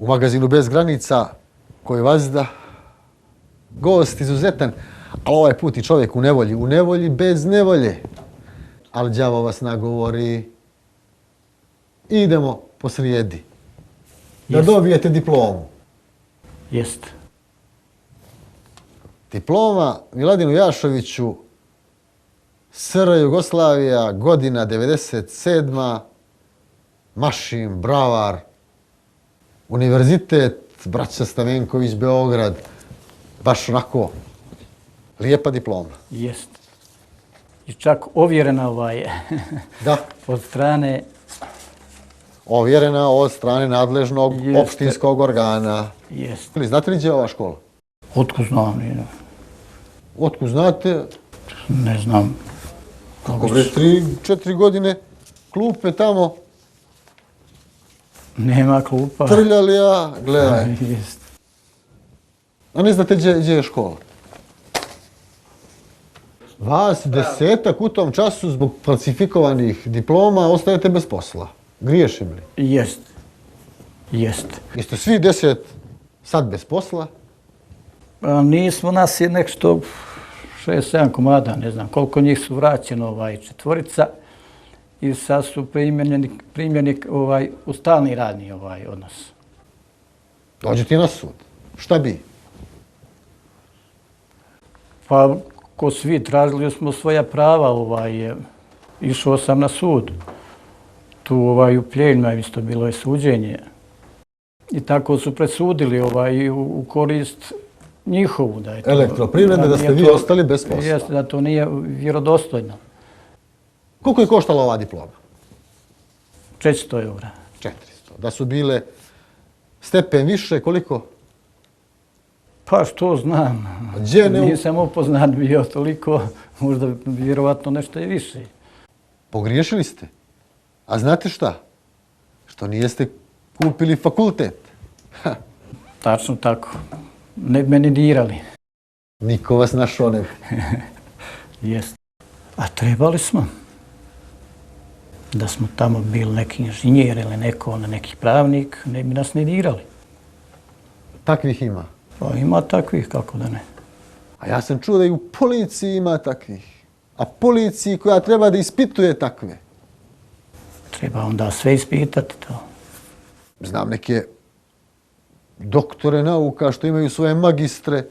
u magazinu Bez granica koji vazda gost izuzetan, ali ovaj put i čovjek u nevolji bez nevolje. Ali đavo vas nagovori. Idemo po srijedi. Da dobijete diplomu. Jest. Diploma Miladinu Jašoviću, SR Jugoslavija, godina 97. Mašin, Bravar, Univerzitet, braća Stamenković, Beograd. Baš onako lijepa diploma. Jest. I čak ovjerena Da. od strane... Ovjerena od strane nadležnog opštinskog organa. Jest. Znate li gdje je ova škola? Otkud znam? Otkud znate? Ne znam. Kako bre, 3-4 godine klupe tamo. Nema klupa. Trljali ja, gledaj. Jest. A ne znate gdje je škola? Vas 10 u tom času zbog falsifikovanih diploma ostajete bez posla. Griješim li? Jest. Jest. Jeste svi 10 sad bez posla? Nismo, nas je nešto 6-7 komada, ne znam koliko njih su vraćeno, 4. I sad su primljeni u stalni radni odnos. Dođete na sud. Šta bi? Pa, ko svi, tražili smo svoja prava, išao sam na sud. Tu u Pljeljima isto bilo je suđenje. I tako su presudili u korist njihovu. Da je to, Elektroprivrede, da ste vi ostali bez posla. Jeste, da to nije vjerodostojno. Koliko je koštala ova diploma? 400 eura. 400. Da su bile stepen više, koliko? Pa što znam. Nisam upoznat bio toliko, možda vjerovatno nešto je više. Pogriješili ste. A znate šta? Što nijeste kupili fakultet. Tačno tako. Ne bi meni dirali. Niko vas našao ne bi. Jest. A trebali smo. Da smo tamo bili neki inženjer ili neki pravnik, ne bi nas ne dirali. Takvih ima? Pa ima takvih, kako da ne. A ja sam čuo da i u policiji ima takvih. A policiji koja treba da ispituje takve. Treba onda sve ispitati to. Znam neke doktore nauka što imaju svoje magistre,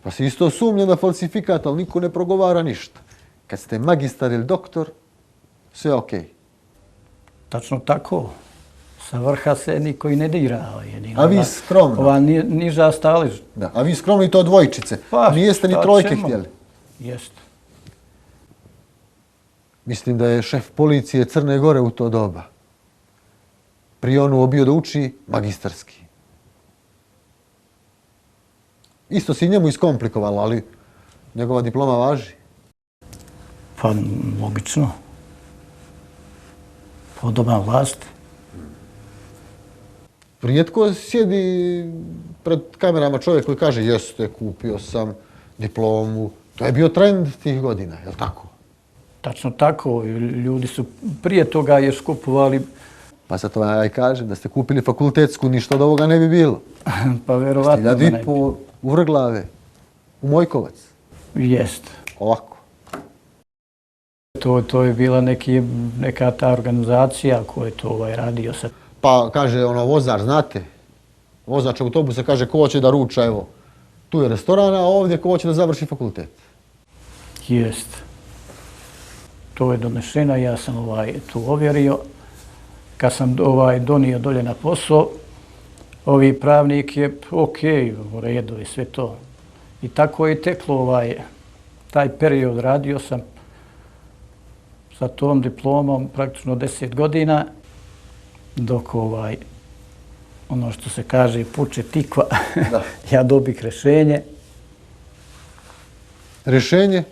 pa se isto sumnja na falsifikat, ali niko ne progovara ništa. Kad ste magistar ili doktor, sve je okej. Tačno tako. Sa vrha se niko i ne dira. A vi skromno. Ova niža stalež. Da, a vi skromno i to dvojčice. Pa, nijeste ni trojke htjeli. Jeste. Mislim da je šef policije Crne Gore u to doba prionuo bio da uči magistarski. Isto se i njemu iskomplikovalo, ali njegova diploma važi. Pa, logično. Podoban vlast. Rijetko sjedi pred kamerama čovjek koji kaže jeste, kupio sam diplomu. To je bio trend tih godina, je li tako? Tačno tako. Ljudi su prije toga još kupovali... Pa sad to ja i kažem, da ste kupili fakultetsku, ništa od ovoga ne bi bilo. Pa verovatno da ne bi. 1.500 u Vrglave, u Mojkovac. Jest. Ovako. To je bila neka ta organizacija koja je to radio sad. Pa kaže vozač, znate, vozač autobusa kaže ko hoće da ruča, evo, tu je restoran, a ovdje ko hoće da završi fakultet. Jest. To je donešeno, ja sam tu ovjerio. Kad sam donio dolje na posao, ovi pravnik je okej, u redu i sve to. I tako je teklo taj period, radio sam sa tom diplomom praktično 10 godina, dok ono što se kaže puče tikva, ja dobih rješenje. Rješenje?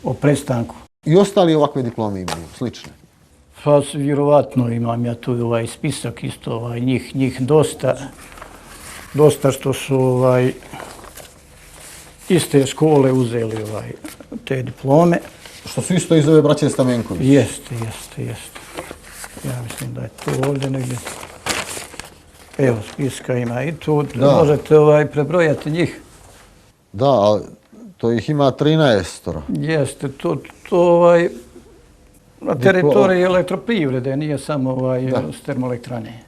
O prestanku. I ostali ovakve diplome imaju, slične? Pa vjerovatno imam ja tu spisak isto, njih dosta. Dosta što su iste škole uzeli te diplome. Što su isto iz ove braće Stamenković? Jeste. Ja mislim da je to ovdje negdje. Evo, spiska ima i tu, Da. možete prebrojati njih. Da, ali to ih ima 13. Jeste, to na teritoriji elektroprivrede, nije samo s termoelektrane.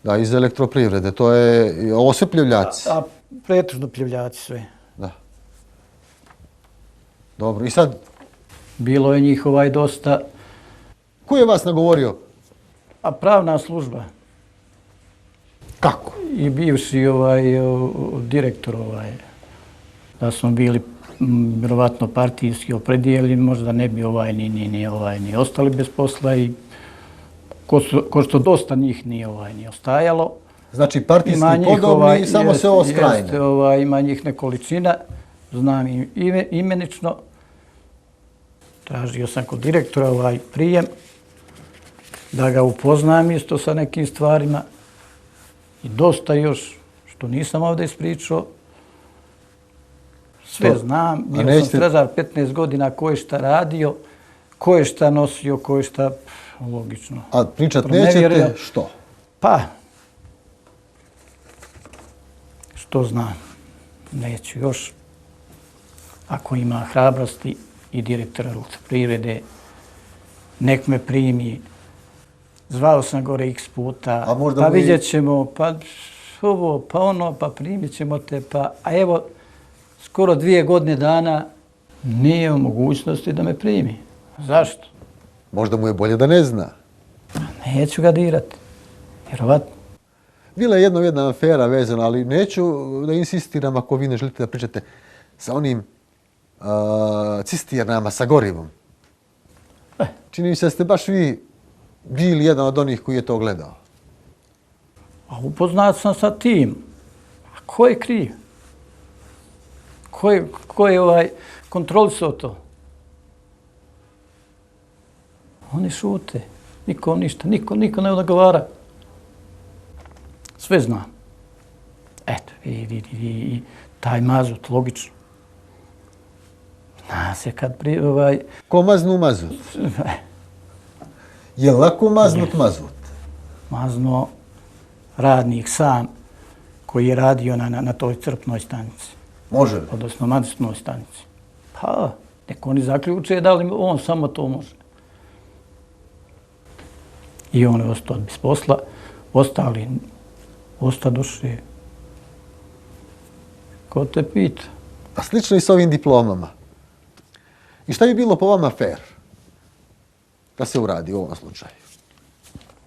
Da, iz elektroprivrede, to je, ovo sve pljevljaci. A pretežno pljevljaci sve. Da. Dobro, i sad, Bilo je njih dosta, ko je vas nagovorio? a pravna služba Kako? i bivši direktor da smo bili vjerovatno partijski opredijeljeni, možda ne bi ni ostali bez posla i ko što dosta njih nije ostajalo. Znači, partijski podobni i samo se ovo skrajne. Jeste, ima njih nekolicina, znam imenično. Tražio sam kod direktora prijem da ga upoznam isto sa nekim stvarima i dosta još što nisam ovdje ispričao. Sve znam, bio sam strežar 15 godina, ko je šta radio, ko je šta nosio, ko je šta, logično. A pričat nećete što? Pa, što znam, neću još. Ako ima hrabrosti i direktora elektroprivrede, nek me primi. Zvao sam gore x puta, pa vidjet ćemo, pa ovo, pa ono, pa primit ćemo te, a evo, skoro 2 godine dana nije u mogućnosti da me primi. Zašto? Možda mu je bolje da ne zna. Neću ga dirati, vjerovatno. Bila je jedna afera vezana, ali neću da insistiram ako vi ne želite da pričate sa onim cisternama sa gorivom. Čini mi se da ste baš vi bili jedan od onih koji je to gledao. A upoznat sam sa tim. A ko je kriv? Ko je kontrolisao to? Oni šute. Nikom ništa. Niko ne odgovara. Sve znam. Eto, i taj mazut, logično. Zna se kad Ko maznu mazut? Je lako maznut mazut? Mazno radnik sam koji je radio na toj crpnoj stanici. Može li? Odnosno mazutnoj stanici. Pa, nek oni zaključe da li on samo to može. I on je ostao bez posla, ostali ostadoše. Ko te pita? A slično i s ovim diplomama. I šta bi bilo po vama fair da se uradi u ovom slučaju?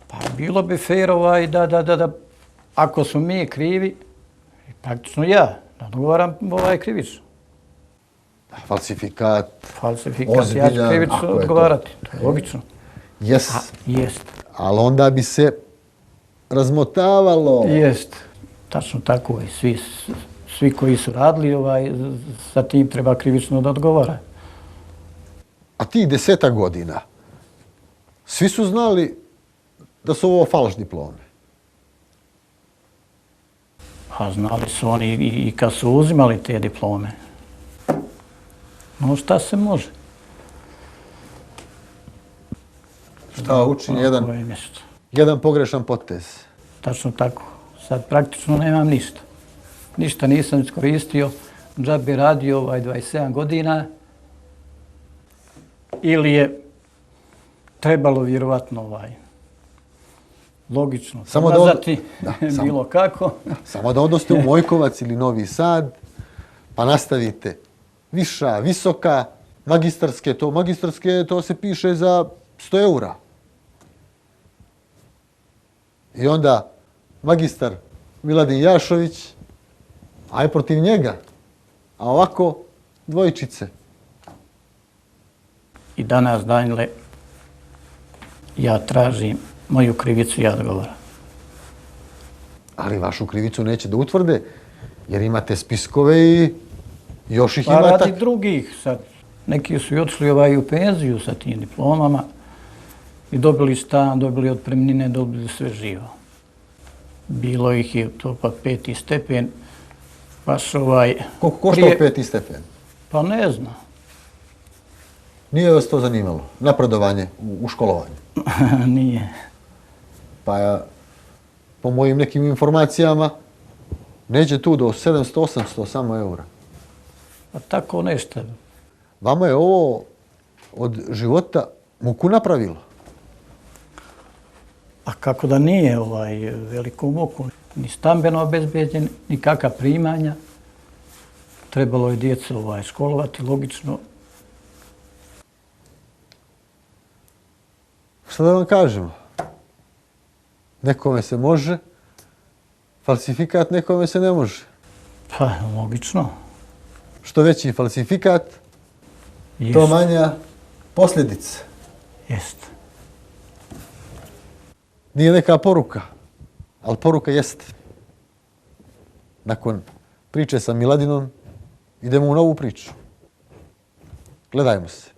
Pa bilo bi fair da ako su mi krivi, praktično ja, da odgovaram krivično. Falsifikat, ja ću krivično odgovarati, to je logično. Jest. Ali onda bi se razmotavalo. Jest, tačno tako i svi koji su radili sa tim treba krivično da odgovara. A tih 10 godina, svi su znali da su ovo falš diplome? Pa znali su oni i kad su uzimali te diplome. No šta se može? Šta učini jedan pogrešan potez? Tačno tako. Sad praktično nemam ništa. Ništa nisam iskoristio. Džabe radio 27 godina. Ili je trebalo vjerovatno logično pomazati bilo kako. Samo da odoste u Mojkovac ili Novi Sad, pa nastavite viša, visoka, magistarske. To se piše za 100 eura. I onda magistar Miladin Jašović, aj protiv njega, a ovako dvojčice. I danas, Danile, ja tražim moju krivicu, ja odgovaram. Ali vašu krivicu neće da utvrde, jer imate spiskove i još ih imate. Pa radi drugih sad. Neki su i otišli u penziju sa tim diplomama i dobili stan, dobili otpremnine, dobili sve živo. Bilo ih je to pa 5. stepen. Baš Koliko koštao 5. stepen? Pa ne znam. Nije vas to zanimalo? Napredovanje u školovanju? Nije. Pa po mojim nekim informacijama, neđe tu do 700-800 samo eura. A tako nešto. Vama je ovo od života muku napravilo. A kako da nije veliku muku? Ni stambeno obezbeđen, ni kakva primanja. Trebalo je djecu školovati, logično. Šta da vam kažemo? Nekome se može, falsifikat nekome se ne može. Pa, logično. Što veći falsifikat, Jest. to manja posljedica. Jest. Nije neka poruka, ali poruka jeste. Nakon priče sa Miladinom idemo u novu priču. Gledajmo se.